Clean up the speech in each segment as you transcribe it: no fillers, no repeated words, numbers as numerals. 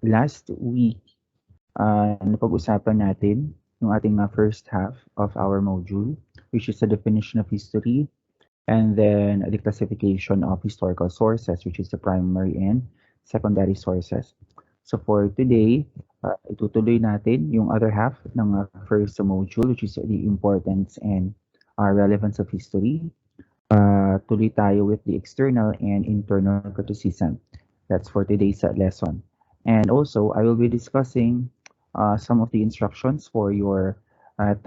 last week, napag-usapan natin yung ating first half of our module, which is the definition of history, and then the classification of historical sources, which is the primary and secondary sources. So for today, itutuloy natin yung other half ng first module, which is the importance and relevance of history. Tuloy tayo with the external and internal criticism. That's for today's lesson. And also, I will be discussing some of the instructions for your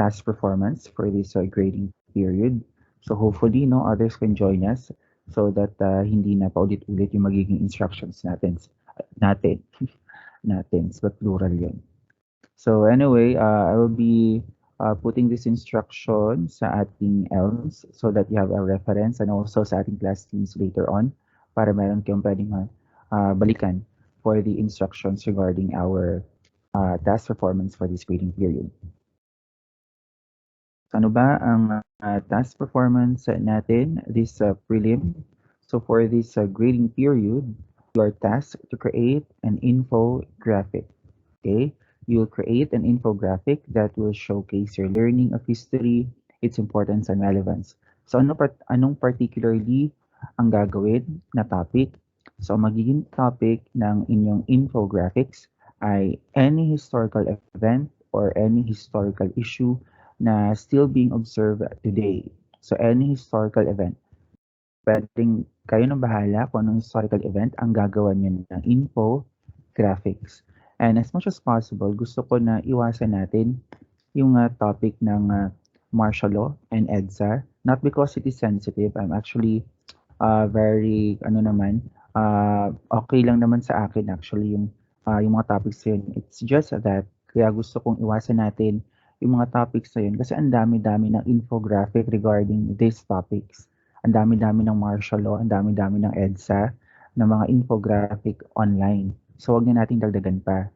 task performance for this grading period. So hopefully, no, others can join us so that hindi na paulit-ulit yung magiging instructions natin. Natins, but plural yun. So anyway, I will be putting this instruction sa ating ELMS so that you have a reference, and also sa ating class teams later on para meron kayong pwedeng balikan for the instructions regarding our task performance for this grading period. Ano ba ang task performance natin this prelim? So for this grading period, you are tasked to create an infographic. Okay? You'll create an infographic that will showcase your learning of history, its importance and relevance. So anong particularly ang gagawin na topic? So magiging topic ng inyong infographics ay any historical event or any historical issue na still being observed today. So any historical event. Pwedeng kayo nang bahala kung anong historical event ang gagawa niyo ng infographics. And as much as possible, gusto ko na iwasan natin yung topic ng martial law and EDSA. Not because it is sensitive. I'm actually very, okay lang naman sa akin actually yung mga topics yun. It's just that, kaya gusto kong iwasan natin yung mga topics na yun kasi ang dami-dami ng infographic regarding these topics. Ang dami-dami ng martial law, ang dami-dami ng EDSA, ng mga infographic online. So, wag na nating dagdagan pa.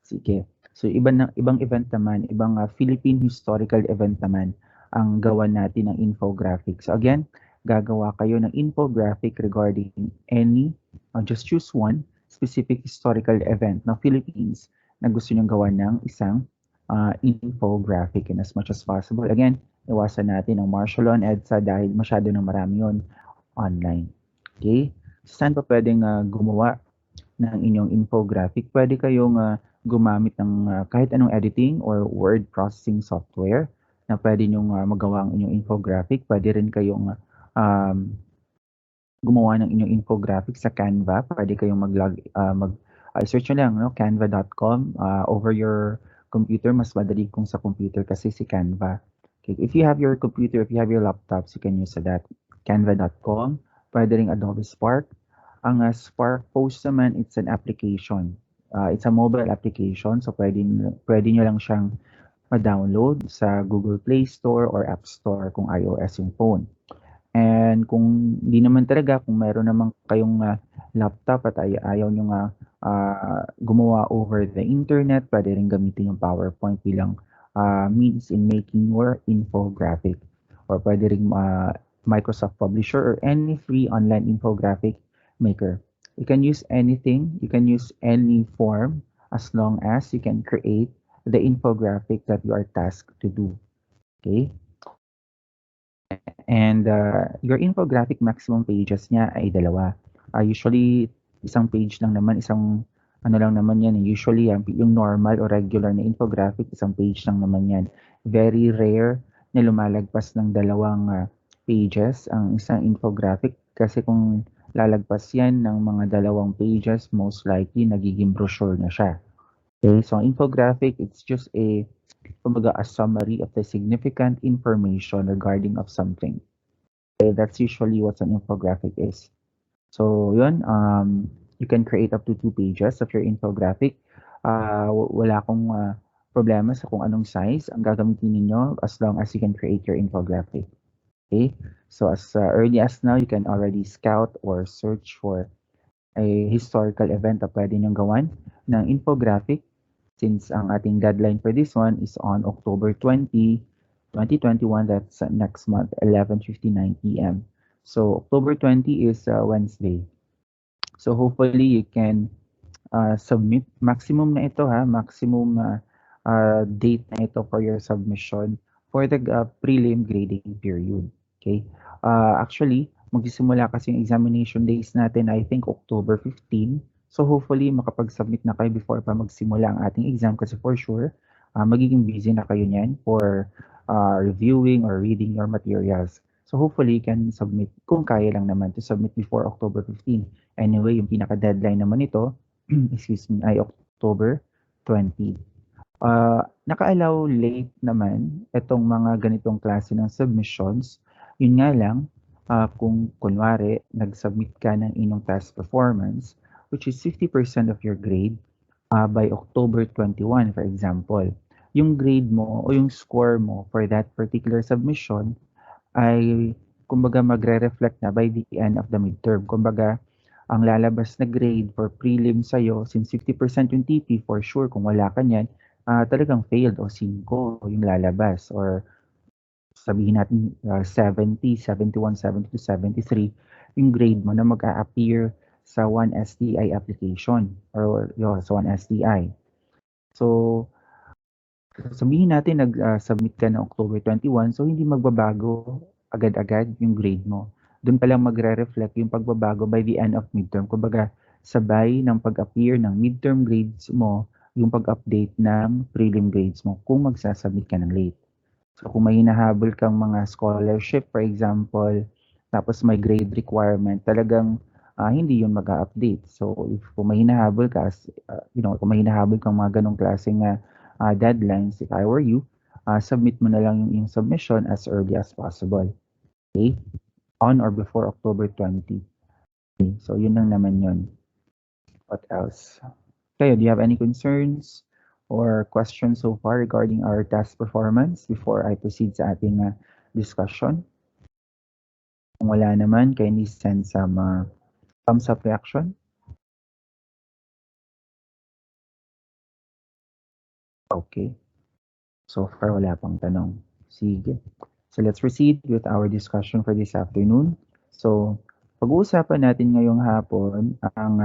Sige. So, ibang event naman, ibang Philippine historical event naman ang gawa natin ng infographic. So, again, gagawa kayo ng infographic regarding any, just choose one specific historical event ng Philippines na gusto niyong gawa ng isang infographic in as much as possible. Again, iwasan natin ang martial law and EDSA dahil masyado nang marami yun online. Okay? Saan pa pwedeng gumawa ng inyong infographic? Pwede kayong gumamit ng kahit anong editing or word processing software na pwede nyong magawa ang inyong infographic. Pwede rin kayong gumawa ng inyong infographic sa Canva. Pwede kayong search nyo lang, no? Canva.com over your computer. Mas madali kung sa computer kasi si Canva. Okay. If you have your computer, if you have your laptops, you can use that. Canva.com. Pwede rin Adobe Spark. Ang Spark Post naman, it's an application. It's a mobile application. So pwede nyo lang siyang ma-download sa Google Play Store or App Store kung iOS yung phone. And kung di naman talaga, kung meron naman kayong laptop at ayaw nyo gumawa over the internet, pwede rin gamitin yung PowerPoint bilang means in making your infographic. Or pwede rin Microsoft Publisher or any free online infographic maker. You can use anything, you can use any form as long as you can create the infographic that you are tasked to do. Okay? And your infographic maximum pages niya ay 2. Usually, isang page lang naman, isang lang naman yan. Usually, yung normal or regular na infographic, isang page lang naman yan. Very rare na lumalagpas ng 2 pages ang isang infographic kasi kung lalagpas yan ng mga 2 pages, most likely nagiging brochure na siya. Okay, so infographic, it's just a summary of the significant information regarding of something. Okay, that's usually what an infographic is. So yun, you can create up to 2 pages of your infographic. Wala akong problema sa kung anong size ang gagamitin ninyo as long as you can create your infographic. Okay, so as early as now, you can already scout or search for a historical event na pwede nyong gawan ng infographic since ang ating deadline for this one is on October 20, 2021. That's next month, 11:59 p.m. So October 20 is Wednesday. So hopefully you can submit. Maximum na ito ha, maximum date na ito for your submission for the prelim grading period. Okay? Actually, magsisimula kasi yung examination days natin, I think October 15. So hopefully makapag-submit na kayo before pa magsimula ang ating exam kasi for sure, magiging busy na kayo niyan for reviewing or reading your materials. So hopefully you can submit, kung kaya lang naman, to submit before October 15. Anyway, yung pinaka-deadline naman ito, excuse me, ay October 20. Naka-allow late naman itong mga ganitong klase ng submissions. Yun nga lang, kung kunwari nag-submit ka ng inyong task performance, which is 50% of your grade by October 21, for example, yung grade mo o yung score mo for that particular submission ay kumbaga magre-reflect na by the end of the midterm. Kumbaga, ang lalabas na grade for prelim sa'yo, since 50% yung TP, for sure, kung wala ka niyan, talagang failed o 5 yung lalabas. Or sabihin natin 70, 71, 72, 73, yung grade mo na mag-a-appear sa 1STI application or sa 1STI. So, sabihin natin nag-submit ka ng October 21, so hindi magbabago agad-agad yung grade mo. Doon pa lang magre-reflect yung pagbabago by the end of midterm. Kumbaga, sabay ng pag-appear ng midterm grades mo, yung pag-update ng prelim grades mo kung magsasubmit ka ng late. So kung may hinahabol kang mga scholarship, for example, tapos may grade requirement, talagang hindi yun mag-update. So if kung may hinahabol ka, kung may hinahabol kang mga ganong klaseng deadlines, if I were you, submit mo na lang yung submission as early as possible. Okay? On or before October 20. Okay? So yun lang naman yun. What else? Kayo, do you have any concerns or questions so far regarding our task performance before I proceed sa ating discussion? Kung wala naman, kindly send some thumbs up reaction. Okay. So far, wala pang tanong. Sige. So let's proceed with our discussion for this afternoon. So, pag-uusapan natin ngayong hapon ang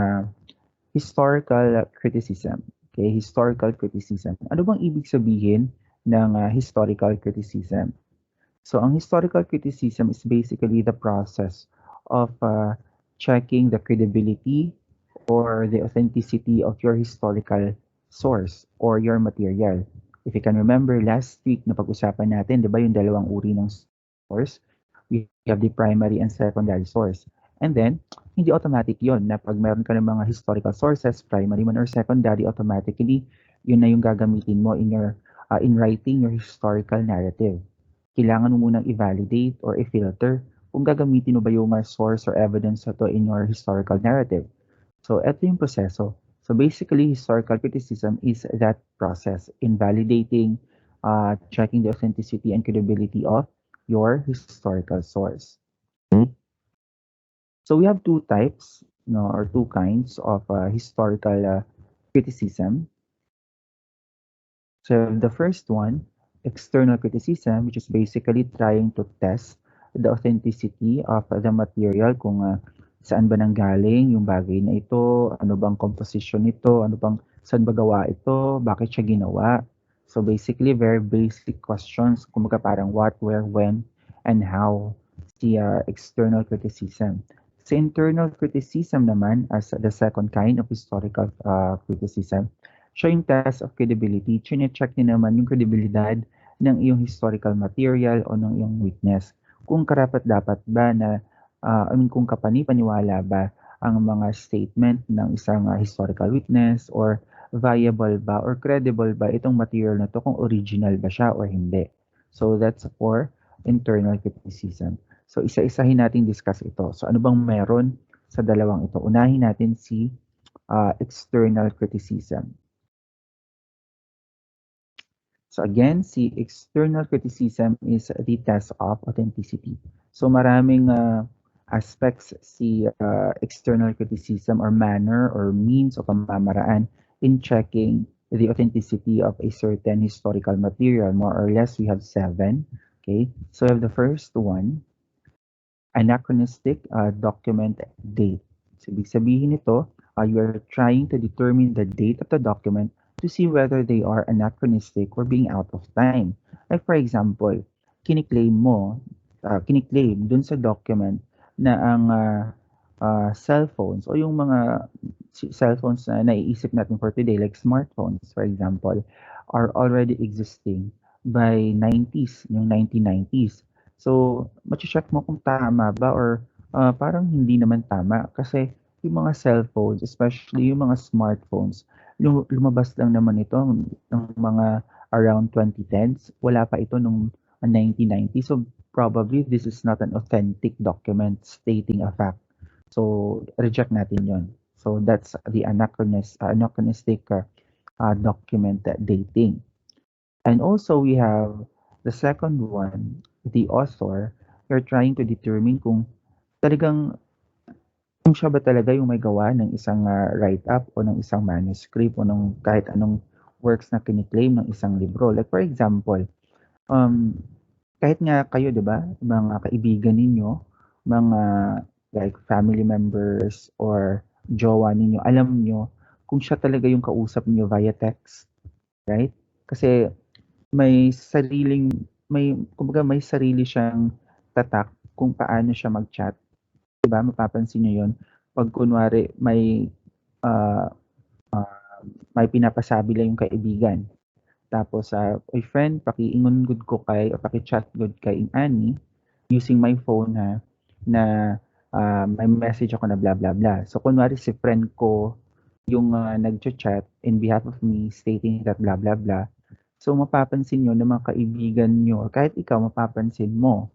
historical criticism. Okay, historical criticism. Ano bang ibig sabihin ng historical criticism? So, ang historical criticism is basically the process of checking the credibility or the authenticity of your historical source or your material. If you can remember, last week na pag-usapan natin, di ba yung dalawang uri ng source? We have the primary and secondary source. And then, hindi automatic yon na pag meron ka ng mga historical sources, primary man or secondary, automatically, yun na yung gagamitin mo in your in writing your historical narrative. Kailangan mo munang i-validate or i-filter kung gagamitin mo ba yung source or evidence na to in your historical narrative. So, ito yung proseso. So, basically, historical criticism is that process in validating, checking the authenticity and credibility of your historical source. Okay? So, we have two types, or two kinds of historical criticism. So, the first one, external criticism, which is basically trying to test the authenticity of the material, kung saan ba nanggaling yung bagay na ito, ano bang composition nito, saan ba gawa ito, bakit siya ginawa. So basically, very basic questions, kumbaga parang what, where, when, and how, the external criticism. Sa internal criticism naman, as the second kind of historical criticism, siya yung test of credibility. Chine-check niya naman yung kredibilidad ng iyong historical material o ng iyong witness. Kung karapat-dapat ba na, kung kapani-paniwala ba ang mga statement ng isang historical witness or viable ba or credible ba itong material na to, kung original ba siya or hindi. So that's for internal criticism. So isa-isahin natin discuss ito. So ano bang meron sa dalawang ito? Unahin natin si external criticism. So again, si external criticism is the test of authenticity. So maraming aspects si external criticism or manner or means o pamamaraan in checking the authenticity of a certain historical material. More or less, we have 7. Okay, so we have the first one, anachronistic document date. So ibig sabihin nito, You are trying to determine the date of the document to see whether they are anachronistic or being out of time. Like for example, kiniklaim mo, kiniklaim dun sa document na ang cellphones o yung mga cellphones na naiisip natin for today, like smartphones, for example, are already existing by 90s, yung 1990s. So, mache-check mo kung tama ba or parang hindi naman tama kasi yung mga cellphones, especially yung mga smartphones, lumabas lang naman ito ng mga around 2010s. Wala pa ito nung 1990s. So, probably this is not an authentic document stating a fact. So, reject natin yon. So, that's the anachronistic document dating. And also, we have the second one, the author. You're trying to determine talagang kung siya ba talaga yung may gawa ng isang write-up o ng isang manuscript o ng kahit anong works na kiniklaim ng isang libro. Like for example, um, kahit nga kayo, di ba, mga kaibigan ninyo, mga like family members or jowa ninyo, alam nyo kung siya talaga yung kausap niyo via text, right? Kasi kumbaga may sarili siyang tatak kung paano siya mag-chat. 'Di ba, mapapansin niyo 'yon 'pag kunwari ah, may pinapasabi lang yung kaibigan. Tapos, "Uy friend pakiingon gud ko kay o paki-chat gud kay ani using my phone ha, na, may message ako na blah, blah, blah." So, kunwari si friend ko yung, nagcha-chat in behalf of me stating that blah, blah, blah. So, mapapansin niyo na mga kaibigan niyo or kahit ikaw mapapansin mo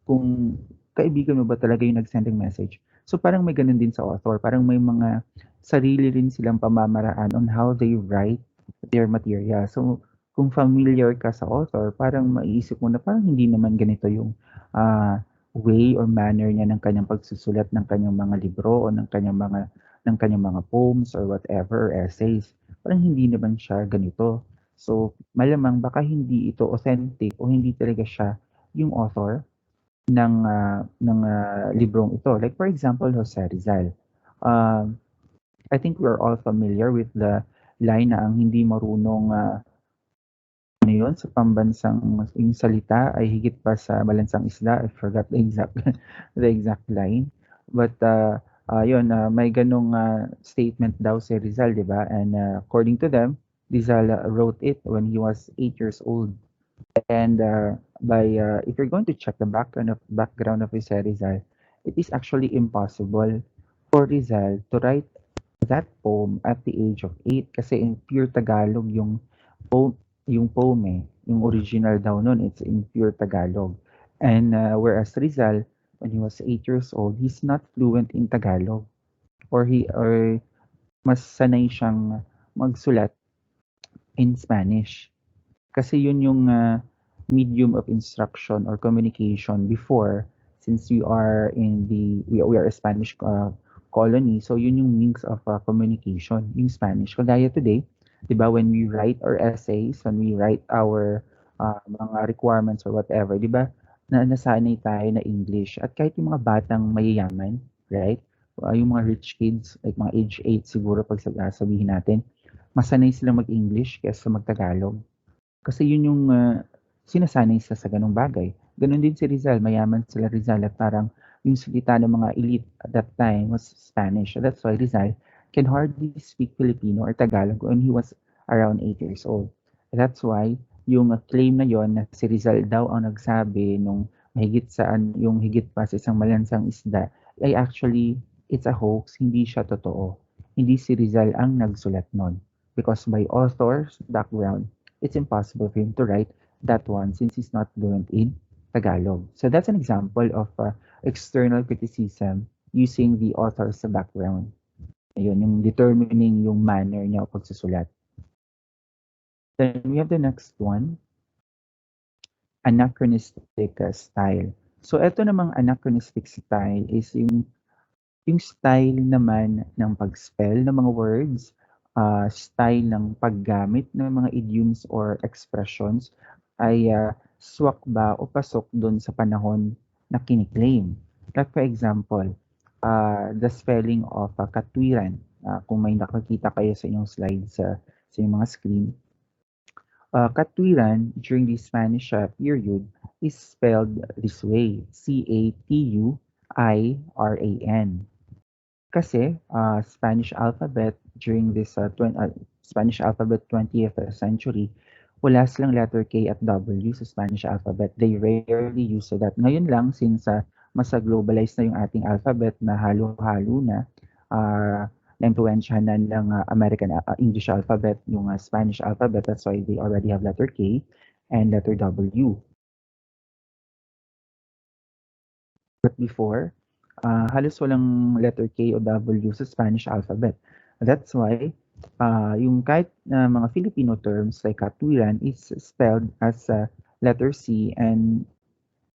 kung kaibigan mo ba talaga yung nag-send ng message. So parang may ganun din sa author, parang may mga sarili rin silang pamamaraan on how they write their material. So kung familiar ka sa author, parang maiisip mo na parang hindi naman ganito yung way or manner niya ng kanyang pagsusulat ng kanyang mga libro o ng kanyang mga poems or whatever or essays. Parang hindi naman siya ganito. So malamang baka hindi ito authentic o hindi talaga siya yung author ng librong ito. Like for example, Jose Rizal. Um, I think we're all familiar with the line na ang hindi marunong ano yun, sa pambansang yung salita ay higit pa sa malansang isda. I forgot the exact the exact line. But yun, may ganong statement daw si Rizal, di ba? And according to them, Rizal wrote it when he was 8 years old. And if you're going to check the background of Rizal, it is actually impossible for Rizal to write that poem at the age of 8 kasi in pure Tagalog poem, yung poem yung original daw nun, it's in pure Tagalog. And whereas Rizal, when he was 8 years old, he's not fluent in Tagalog or mas sanay siyang magsulat in Spanish. Kasi yun yung medium of instruction or communication before, since we are a Spanish colony, so yun yung means of communication, yung Spanish. Kagaya today, 'di ba, when we write our essays, when we write our mga requirements or whatever, 'di ba, nasanay tayo na English. At kahit yung mga batang mayayaman, right? Yung mga rich kids, like mga age 8 siguro pag sabihin natin, masanay silang mag-English kaysa mag-Tagalog. Kasi yun yung sinasanay sa ganung bagay. Ganun din si Rizal, mayaman sila Rizal at parang yung salita ng mga elite at that time was Spanish. So that's why Rizal can hardly speak Filipino or Tagalog when he was around 8 years old. That's why yung claim na yon na si Rizal daw ang nagsabi nung yung higit pa sa isang malansang isda ay actually it's a hoax, hindi siya totoo. Hindi si Rizal ang nagsulat nun. Because by author's background, it's impossible for him to write that one since he's not fluent in Tagalog. So that's an example of external criticism using the author's background. Ayun, yung determining yung manner niya o pagsusulat. Then we have the next one, anachronistic style. So ito namang anachronistic style is yung style naman ng pag-spell ng mga words, style ng paggamit ng mga idioms or expressions ay swak ba o pasok doon sa panahon na kiniklaim. Like for example, the spelling of katwiran. kung may nakakita kayo sa inyong slides sa inyong mga screen. Katwiran during the Spanish period is spelled this way, Catuiran. Kasi Spanish alphabet during this Spanish alphabet 20th century, wala silang letter K at W sa Spanish alphabet. They rarely use that. Ngayon lang, since mas globalized na yung ating alphabet na halo-halo na, na-influensyahan na ng American English alphabet, yung Spanish alphabet. That's why they already have letter K and letter W. But before, halos walang letter K o W sa Spanish alphabet. That's why yung kahit mga Filipino terms like katwiran is spelled as letter C and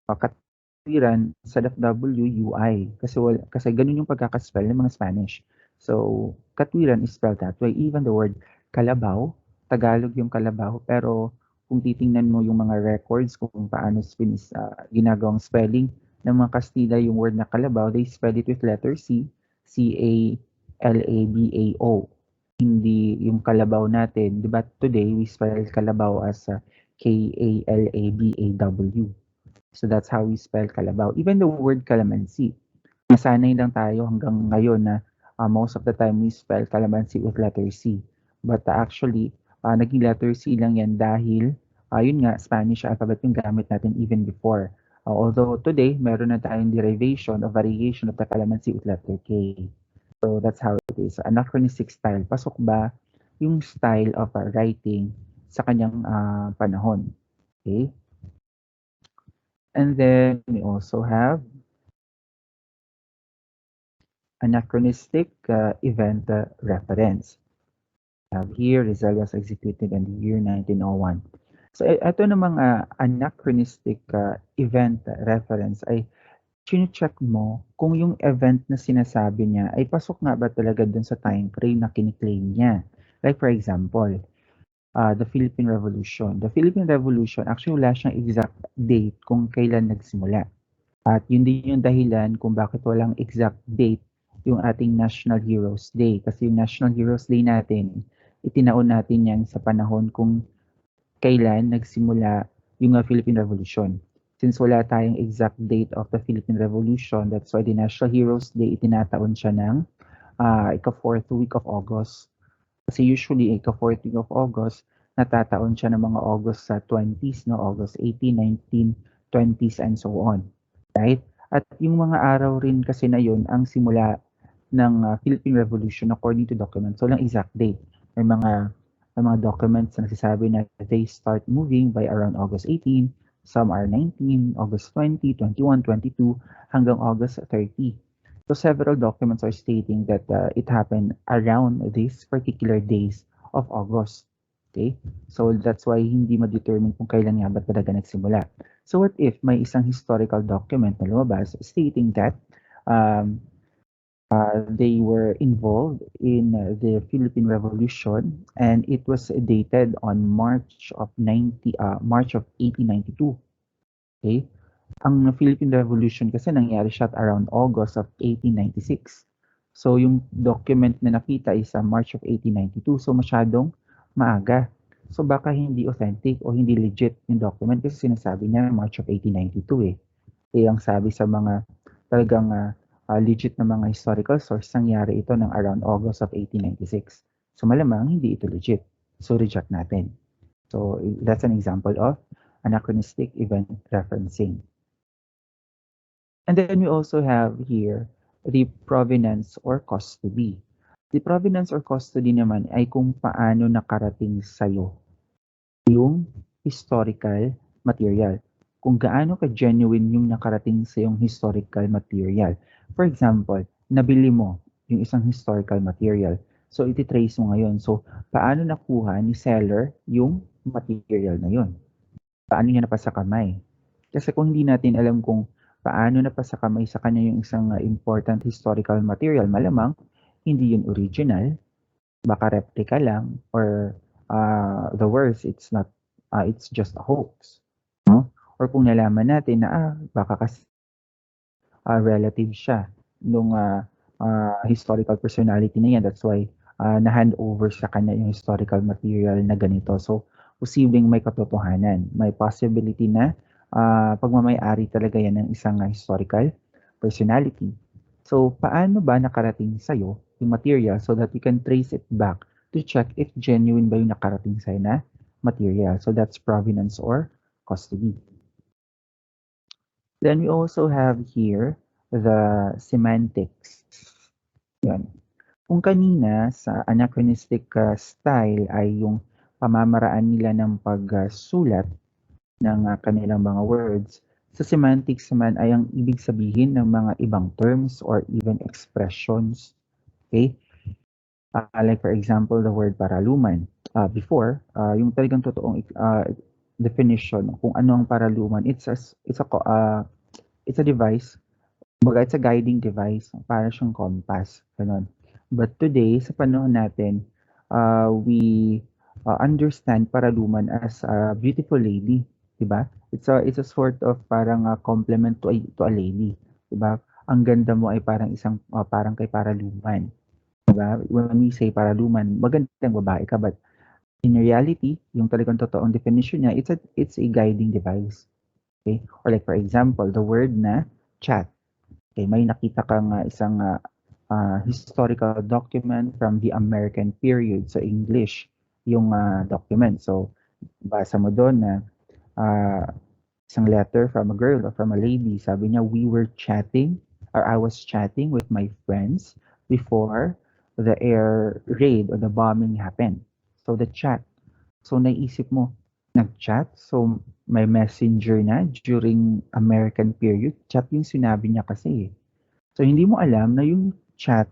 katwiran instead of W, UI. Kasi ganun yung pagkakaspell ng mga Spanish. So, katwiran is spelled that way. Even the word kalabaw, Tagalog yung kalabaw, pero kung titingnan mo yung mga records kung paano ginagawang spelling ng mga Kastila yung word na kalabaw, they spell it with letter C, C-A-L-A-B-A-O. Hindi yung kalabaw natin. Diba today, we spell kalabaw as K-A-L-A-B-A-W. So that's how we spell kalabaw. Even the word calamansi. Nasanay lang tayo hanggang ngayon na most of the time we spell calamansi with letter C. But actually, naging letter C lang yan dahil, yun nga, Spanish alphabet yung gamit natin even before. Although today, meron na tayong derivation or variation of the calamansi with letter K. So that's how it is. Anachronistic style. Pasok ba yung style of writing sa kanyang panahon? Okay? And then we also have anachronistic event reference. We have here, Rizal was executed in the year 1901. So ito namang anachronistic event reference ay chine-check mo kung yung event na sinasabi niya ay pasok nga ba talaga dun sa time frame na kiniklaim niya. Like for example, the Philippine Revolution. The Philippine Revolution, actually wala siyang exact date kung kailan nagsimula. At yun din yung dahilan kung bakit walang exact date yung ating National Heroes Day. Kasi yung National Heroes Day natin, itinaon natin yan sa panahon kung kailan nagsimula yung Philippine Revolution. Since wala tayong exact date of the Philippine Revolution, that's why the National Heroes Day, itinataon siya ng ika-4th week of August. Kasi usually, ika-4th week of August, natataon siya ng mga August sa 20s, no? August 18, 19, 20s, and so on. Right? At yung mga araw rin kasi na yun, ang simula ng Philippine Revolution according to documents. So, lang exact date. May mga documents na nagsasabi na they start moving by around August 18, some are 19, August 20, 21, 22, hanggang August 30. So several documents are stating that it happened around these particular days of August. Okay? So that's why hindi ma-determine kung kailan nga ba talaga nagsimula. So what if may isang historical document na lumabas stating that they were involved in the Philippine Revolution and it was dated on March of 1892. Okay? Ang Philippine Revolution kasi nangyari siya around August of 1896. So yung document na nakita is March of 1892. So masyadong maaga. So baka hindi authentic o hindi legit yung document kasi sinasabi niya March of 1892 eh. Ang sabi sa mga talagang legit na mga historical source, nangyari ito ng around August of 1896. So malamang hindi ito legit. So reject natin. So that's an example of anachronistic event referencing. And then we also have here the provenance or custody. The provenance or custody naman ay kung paano nakarating sa'yo yung historical material. Kung gaano ka-genuine yung nakarating sa yung historical material. For example, nabili mo yung isang historical material. So, ititrace mo ngayon. So, paano nakuha ni seller yung material na yun? Paano niya napasa kamay? Kasi kung hindi natin alam kung paano napasa kamay sa kanya yung isang important historical material, malamang hindi yun original, baka replica lang, or the worst, it's just a hoax. No? Or kung nalaman natin na baka kasi relative siya nung historical personality na yan. That's why na-hand over sa kanya yung historical material na ganito. So, posibleng may katotohanan. May possibility na pagmamay-ari talaga yan ng isang historical personality. So, paano ba nakarating sa'yo yung material so that you can trace it back to check if genuine ba yung nakarating sa'yo na material. So, that's provenance or custody. Then we also have here the semantics. Yan. Kung kanina sa anachronistic style ay yung pamamaraan nila ng pagsulat ng kanilang mga words, sa semantics naman ay ang ibig sabihin ng mga ibang terms or even expressions. Okay? Like for example, the word paraluman. Before, yung talagang totoong definition kung ano ang paraluman, it's a device. Kumbaga, it's a guiding device. Para siyang compass. Ganun. But today, sa panahon natin, we understand paraluman as a beautiful lady. Diba? It's a sort of parang compliment to a lady. Diba? Ang ganda mo ay parang parang kay paraluman. Diba? When we say paraluman, magandang babae ka. But in reality, yung talagang totoong definition niya, it's a guiding device. Okay? Or like for example, the word na chat. Okay, may nakita kang isang historical document from the American period sa English yung document. So, basa mo doon na isang letter from a girl or from a lady. Sabi niya, we were chatting or I was chatting with my friends before the air raid or the bombing happened. So, the chat. So, naisip mo, nag-chat? So, may messenger na during American period. Chat yung sinabi niya kasi. So, hindi mo alam na yung chat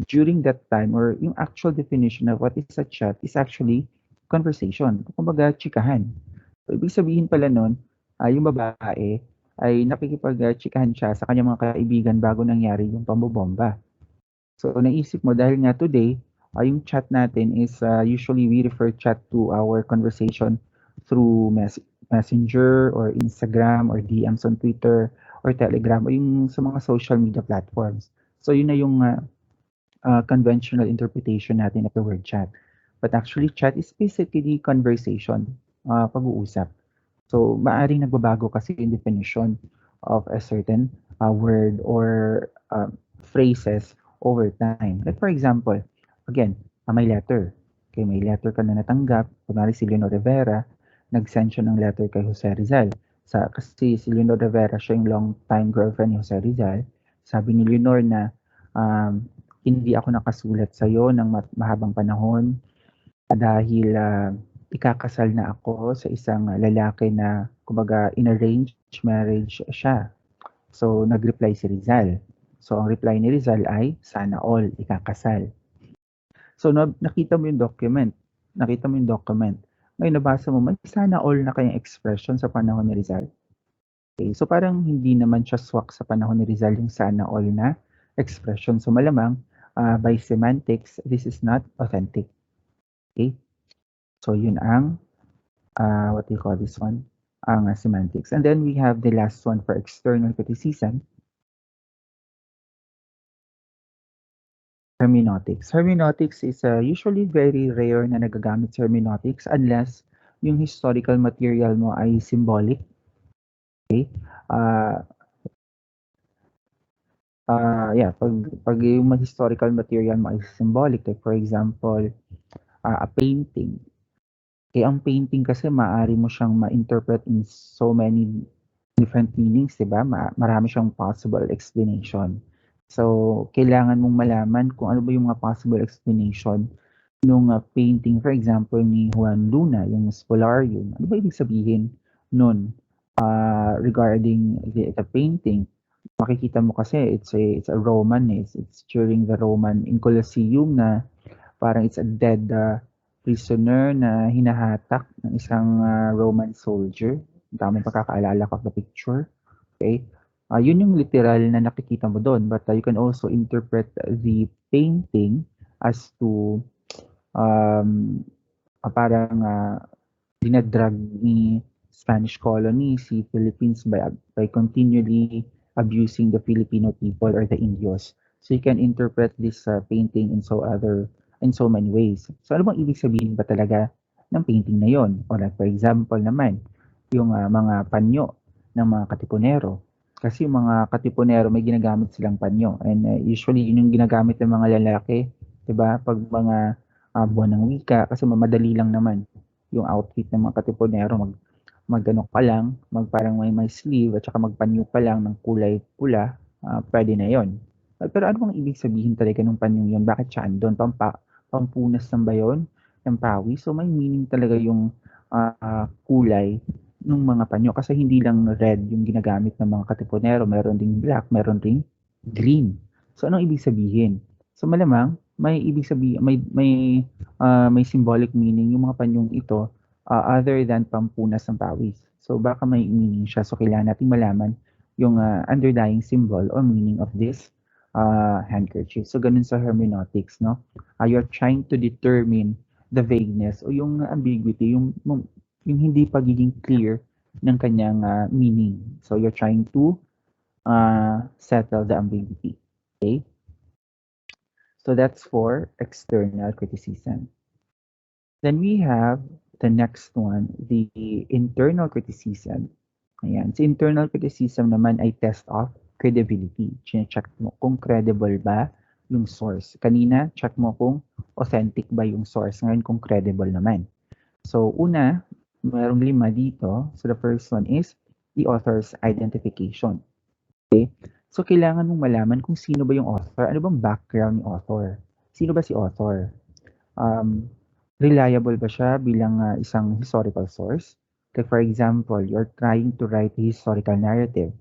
during that time or yung actual definition of what is a chat is actually conversation. Kumbaga, chikahan. So, ibig sabihin pala nun, yung babae ay nakikipag-chikahan siya sa kanyang mga kaibigan bago nangyari yung pambobomba. So, naisip mo dahil nga today, yung chat natin is usually we refer chat to our conversation through Messenger or Instagram or DMs on Twitter or Telegram o yung sa mga social media platforms. So, yun na yung conventional interpretation natin of the word chat. But actually, chat is basically conversation, pag-uusap. So, maaring nagbabago kasi yung definition of a certain word or phrases over time. Like for example, again, may letter. Okay, may letter ka na natanggap. Kunwari si Leonor Rivera, nag-send siya ng letter kay Jose Rizal. Kasi si Leonor Rivera, siya yung long-time girlfriend ni Jose Rizal. Sabi ni Leonor na, hindi ako nakasulat sa'yo ng mahabang panahon dahil ikakasal na ako sa isang lalaki na, kumbaga, in arranged marriage siya. So, nag-reply si Rizal. So, ang reply ni Rizal ay, sana all, ikakasal. So, nakita mo yung document. Ngayon, nabasa mo, may sana all na kayang expression sa panahon ni Rizal. Okay, so parang hindi naman siya swak sa panahon ni Rizal yung sana all na expression. So, malamang, by semantics, this is not authentic. Okay? So, yun ang, what do you call this one? Ang semantics. And then we have the last one for external criticism. Hermeneutics. Hermeneutics is usually very rare na nagagamit sa hermeneutics unless yung historical material mo ay symbolic. Okay? Pag yung historical material mo ay symbolic, like for example, a painting. Okay, ang painting kasi maaari mo siyang ma-interpret in so many different meanings, diba? Marami siyang possible explanation. So, kailangan mong malaman kung ano ba yung mga possible explanation nung painting, for example, ni Juan Luna, yung Spolarium. Ano ba ibig sabihin nun regarding the painting? Makikita mo kasi it's a Roman, it's during the Roman in Colosseum na parang it's a dead prisoner na hinahatak ng isang Roman soldier. Daming pagkakaalala ko of the picture. Okay? Yun yung literal na nakikita mo doon. But you can also interpret the painting as to parang dinadrag ni Spanish colony si Philippines by continually abusing the Filipino people or the Indios. So you can interpret this painting in so many ways. So ano bang ibig sabihin ba talaga ng painting na yon? O like for example naman, yung mga panyo ng mga katipunero. Kasi yung mga katipunero may ginagamit silang panyo and usually yun yung ginagamit ng mga lalaki, 'di ba? Pag mga buwan ng wika kasi madali lang naman yung outfit ng mga katipunero mag-ano ka lang, parang may sleeve at saka magpanyo ka lang ng kulay pula, pwede na yon. Pero ano bang ibig sabihin talaga ng panyong yun? Bakit siya andun? Pampunas lang ba yun ng pawis? So may meaning talaga yung kulay ng mga panyo kasi hindi lang red yung ginagamit ng mga katipunero, meron ding black, meron ding green. So anong ibig sabihin? So malamang may ibig sabihin may symbolic meaning yung mga panyong ito other than pampunas ng pawis. So baka may meaning siya. So kailangan natin malaman yung underlying symbol or meaning of this handkerchief. So ganun sa hermeneutics, no? You're trying to determine the vagueness o yung ambiguity, yung hindi pagiging clear ng kanyang meaning. So you're trying to settle the ambiguity. Okay? So that's for external criticism. Then we have the next one, the internal criticism. Ayan. Si internal criticism naman ay test of credibility. Chine-check mo kung credible ba yung source. Kanina, check mo kung authentic ba yung source. Ngayon, kung credible naman. So, una, mayroong 5 dito. So, the first one is the author's identification. Okay? So, kailangan mong malaman kung sino ba yung author. Ano bang background ni author? Sino ba si author? Reliable ba siya bilang isang historical source? Like for example, you're trying to write a historical narrative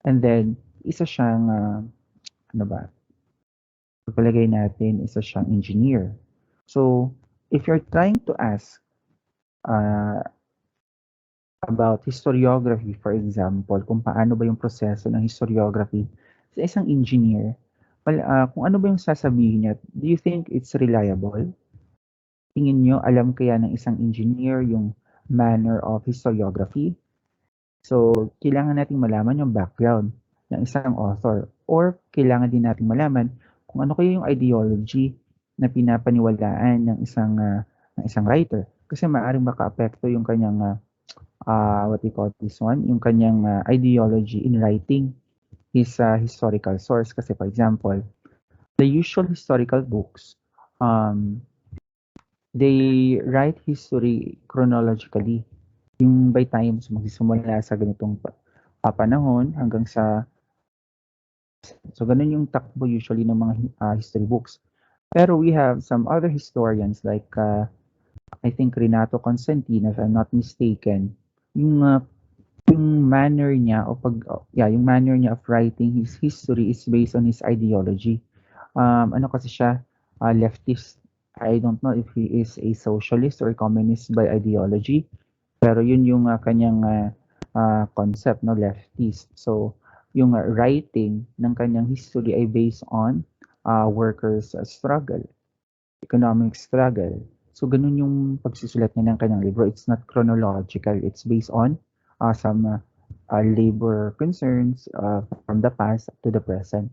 and then isa siyang, ano ba, pagpalagay natin, isa siyang engineer. So, if you're trying to ask uh, about historiography, for example, kung paano ba yung proseso ng historiography sa isang engineer, kung ano ba yung sasabihin niya, do you think it's reliable? Tingin niyo alam kaya ng isang engineer yung manner of historiography? So, kailangan nating malaman yung background ng isang author or kailangan din nating malaman kung ano kaya yung ideology na pinapaniwalaan ng isang writer. Kasi maaaring makaapekto yung kanyang what do you call this one? Yung kanyang ideology in writing his historical source. Kasi for example, the usual historical books they write history chronologically. Yung by times, magsisimula sa ganitong panahon hanggang sa... So, ganun yung takbo usually ng mga history books. Pero we have some other historians like, I think, Renato Constantine, if I'm not mistaken, yung, yung manner niya yung manner niya of writing his history is based on his ideology. Ano kasi siya, leftist. I don't know if he is a socialist or communist by ideology, pero yun yung kanyang concept, no, leftist. So, yung writing ng kanyang history ay based on workers' struggle, economic struggle. So, ganun yung pagsusulat niya ng kanyang libro. It's not chronological. It's based on some labor concerns from the past to the present.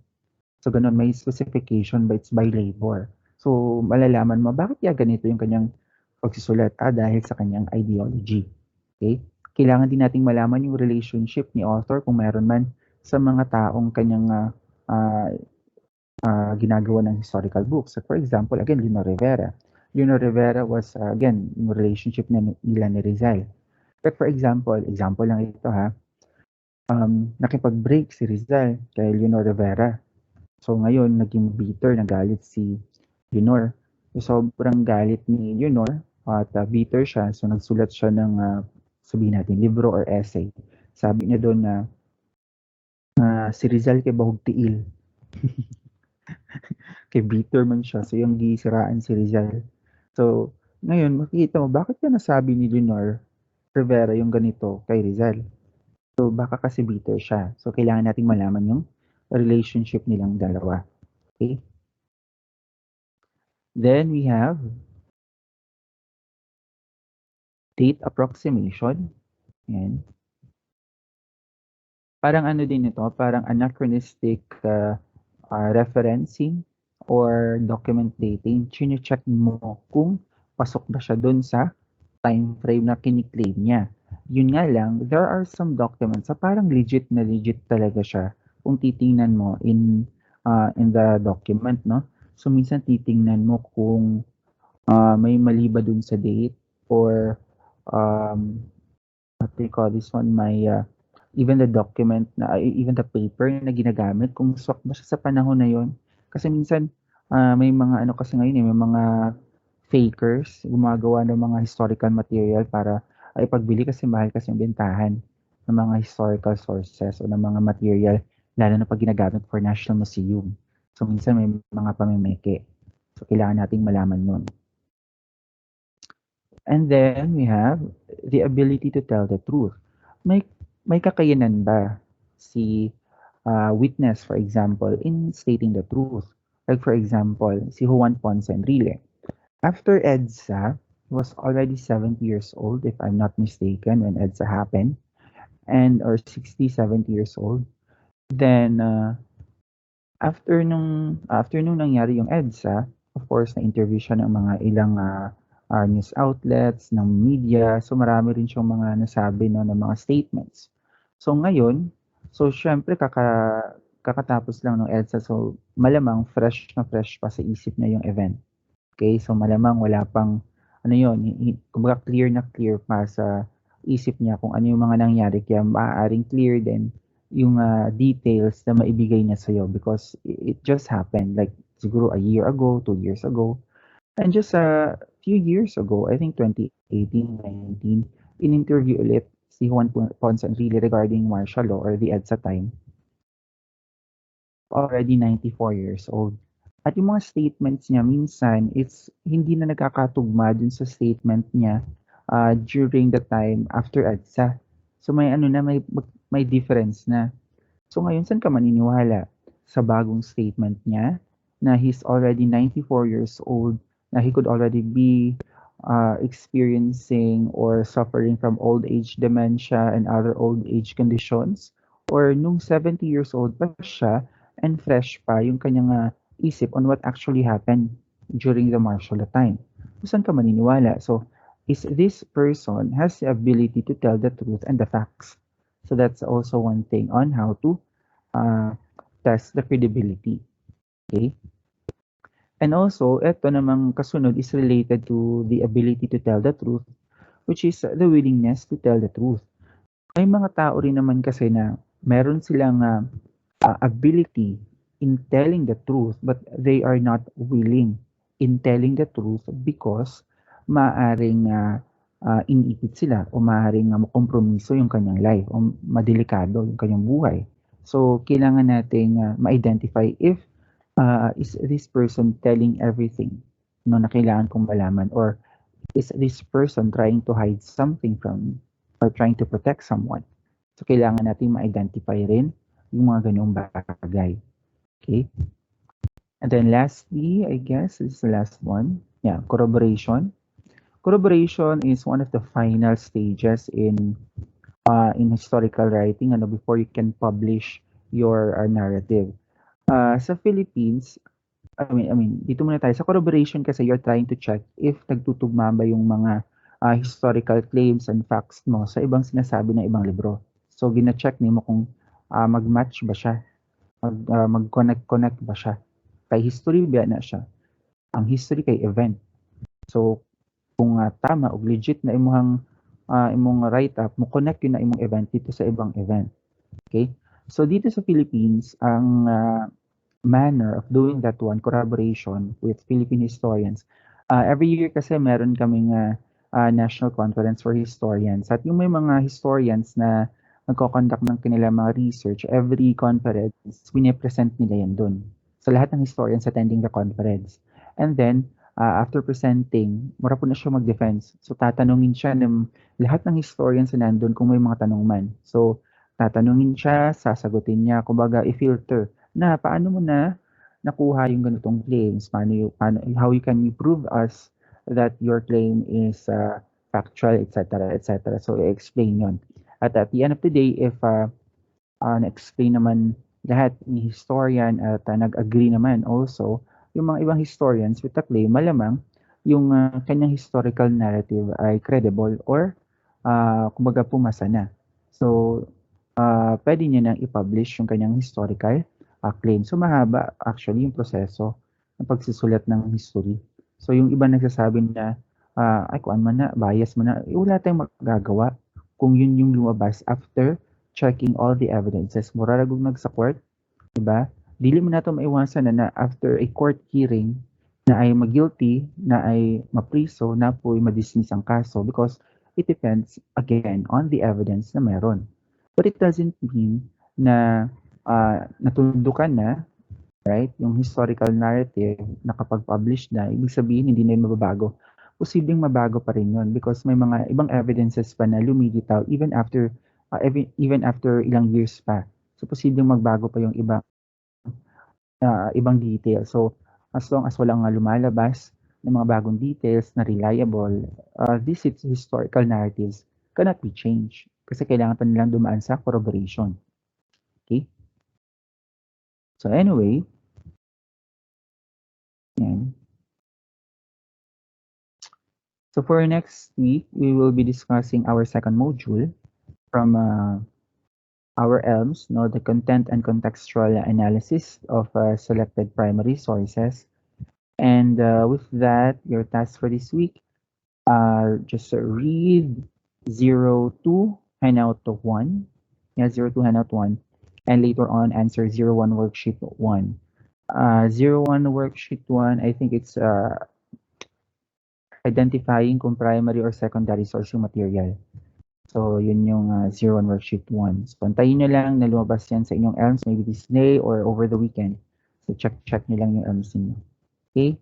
So, ganun, may specification but it's by labor. So, malalaman mo, bakit kaya ganito yung kanyang pagsusulat? Dahil sa kanyang ideology. Okay? Kailangan din nating malaman yung relationship ni author kung meron man sa mga taong kanyang ginagawa ng historical books. So, for example, again, Lino Rivera. Lino Rivera was, again, yung relationship nila ni Rizal. But for example lang ito ha, nakipag-break si Rizal kay Lino Rivera. So ngayon, naging bitter, nagalit si Leonor. So, sobrang galit ni Leonor at bitter siya. So nagsulat siya ng, sabihin natin, libro or essay. Sabi niya doon na si Rizal kay bahog tiil. Kay bitter man siya. So yung gisiraan si Rizal. So ngayon, makikita mo, bakit ka nasabi ni Leonor Rivera yung ganito kay Rizal? So baka kasi bitter siya. So kailangan nating malaman yung relationship nilang dalawa. Okay? Then we have date approximation. Yan. Parang ano din ito, parang anachronistic referencing or document dating, chine-check mo kung pasok ba siya dun sa time frame na kini-claim niya. Yun nga lang, there are some documents na parang legit talaga siya kung titingnan mo in the document, no? So, minsan titingnan mo kung may mali ba dun sa date or um, what do you call this one, may even the document na even the paper na ginagamit kung swak ba siya sa panahon na yon. Kasi minsan may mga ano kasi ngayon may mga fakers gumagawa ng mga historical material para ipagbili kasi mahal kasi yung bentahan ng mga historical sources o ng mga material lalo na pag ginagamit for National Museum. So minsan may mga pamimeke. So kailangan nating malaman yun. And then we have the ability to tell the truth. May may kakayanan ba si witness, for example, in stating the truth? Like for example, si Juan Ponce Enrile. After EDSA, he was already 70 years old, if I'm not mistaken, when EDSA happened, and or 60, 70 years old. Then after nung nangyari yung EDSA, of course, na-interview siya ng mga ilang news outlets, ng media. So marami rin siyang mga nasabi no, ng mga statements. So ngayon, so syempre kakatapos lang ng EDSA. So malamang fresh na fresh pa sa isip niya yung event. Okay? So malamang wala pang ano yun, kumbaga clear na clear pa sa isip niya kung ano yung mga nangyari. Kaya maaaring clear din yung details na maibigay niya sa'yo because it just happened like siguro a year ago, 2 years ago, and just a few years ago, I think 2018, 19, in-interview ulit si Juan Ponce Enrile regarding martial law or the EDSA time, already 94 years old. At yung mga statements niya, minsan, it's hindi na nagkakatugma dun sa statement niya during the time after EDSA. So may ano na, may difference na. So ngayon, saan ka maniniwala? Sa bagong statement niya na he's already 94 years old, na he could already be experiencing or suffering from old age dementia and other old age conditions? Or nung 70 years old pa siya and fresh pa yung kanyang isip on what actually happened during the martial law time? So, saan ka maniniwala? So, is this person has the ability to tell the truth and the facts? So that's also one thing on how to test the credibility. Okay? And also, ito namang kasunod is related to the ability to tell the truth, which is the willingness to tell the truth. May mga tao rin naman kasi na meron silang ability in telling the truth, but they are not willing in telling the truth because maaring iniipit sila o maaring makompromiso yung kanyang life o madelikado yung kanyang buhay. So, kailangan nating ma-identify if is this person telling everything no, na kailangan kong malaman, or is this person trying to hide something from me or trying to protect someone? So, kailangan natin ma-identify rin yung mga ganung bagay. Okay? And then lastly, I guess, this is the last one. Yeah, corroboration. Corroboration is one of the final stages in historical writing before you can publish your narrative. Sa Philippines, I mean, dito muna tayo. Sa corroboration kasi you're trying to check if nagtutugma ba yung mga historical claims and facts mo sa ibang sinasabi ng ibang libro. So, gina-check mo kung mag-match ba siya, mag-connect ba siya. Kay history ba na siya? Ang history kay event. So, kung tama o legit na imong write-up, mo connect yun na imong event dito sa ibang event. Okay? So, dito sa Philippines, ang manner of doing that one, corroboration with Philippine historians. Every year kasi meron kaming National Conference for Historians. At yung may mga historians na nagko-conduct ng kanilang mga research, every conference, pine-present nila yan dun. So lahat ng historians attending the conference. And then, after presenting, mura po na siya mag-defense. So tatanungin siya ng lahat ng historians na nandun kung may mga tanong man. So tatanungin siya, sasagutin niya, kumbaga i-filter na paano mo na nakuha yung ganitong claims, how you can prove us that your claim is factual, etc., etc. So i-explain yon. At the end of the day, if na-explain naman lahat ni historian at nag-agree naman also yung mga ibang historians with the claim malamang yung kanyang historical narrative ay credible or kumbaga pumasa na. So, pwede niya nang i-publish yung kanyang historical claim. So, mahaba actually yung proseso ng pagsusulat ng history. So, yung iba nagsasabi na, ay kuan man na, bias man na, wala tayong magagawa kung yun yung lumabas after checking all the evidences. Mura ragog nag-support, diba? Dili mo na ito maiwasan na after a court hearing na ay mag-guilty, na ay mapriso, na po ma-dismiss ang kaso because it depends again on the evidence na meron. But it doesn't mean na natundukan na, right? Yung historical narrative nakapag-publish na, ibig sabihin hindi na yun mababago. Posibleng mabago pa rin yun because may mga ibang evidences pa na lumilitaw even after ilang years pa. So posibleng magbago pa yung ibang details. So as long as walang lumalabas ng mga bagong details na reliable, these historical narratives cannot be changed kasi kailangan pa nilang dumaan sa corroboration. Okay? So anyway, yan. So for next week, we will be discussing our second module from our ELMS, the content and contextual analysis of selected primary sources. And with that, your task for this week, just read 02 handout 1. Yeah, 02 handout 1. And later on, answer 01 worksheet 1. 01 worksheet 1, I think it's identifying kung primary or secondary source yung material. So, yun yung 01 worksheet 1. So, antayin nyo lang na lumabas yan sa inyong ELMS, maybe this day or over the weekend. So, check nyo lang yung ELMS niyo. Okay?